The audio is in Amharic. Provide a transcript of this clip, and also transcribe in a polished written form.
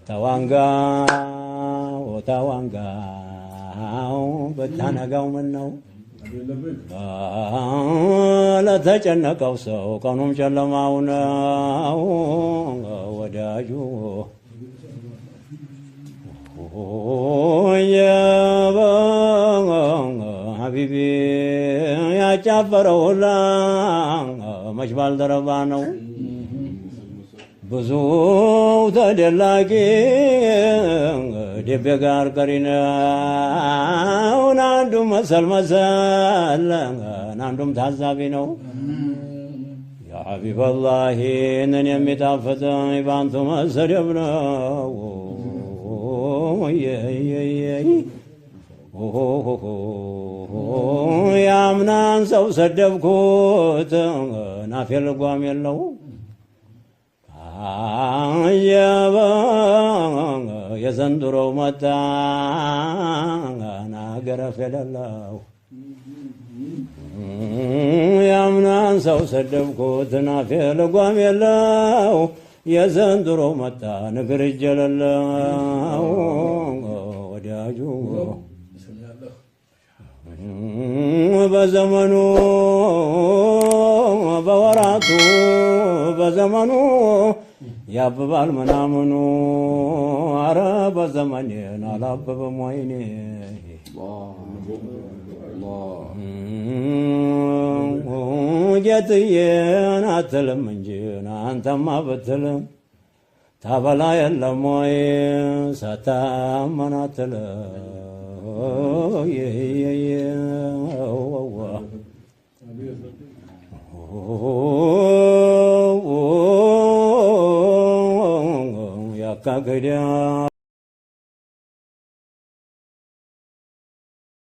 ተዋንጋው በታነጋው ምን ነው ለተጨነቀው ሰው ቀኑም ጨለማው ነው ወዳጁ ሀቢቢ ያጫፈረው ሁላ መች ባልደረባ ነው ብዙ ተደላቂ ደቤ ጋር ቀሪነው አንዱም መሰል አንዱም ታዛቢ ነው ያ ሀቢበላሂ እኔን የሚጣፍጠኝ ባንቱ መሰደብ ነው ያምናን ሰው ሰደብኩት ናፌ ልጓም የለው የዘንድሮው መጣ ናገረፍ የሌለው ያምናን ሰው ሰደብኩት ናፌ ልጓም የለው የዘንድሮ መጣ ንግር እጅ የሌለው ወዳጁ በዘመኑ በወራቱ በዘመኑ ያብባል ምናምኑ አረ በዘመኔን አላበበም ወይኔ ጌትዬን አትልም እንጂ አንተማ ብትልም ታበላ የለም ወይ ሳታመን አትልም ያካገዳ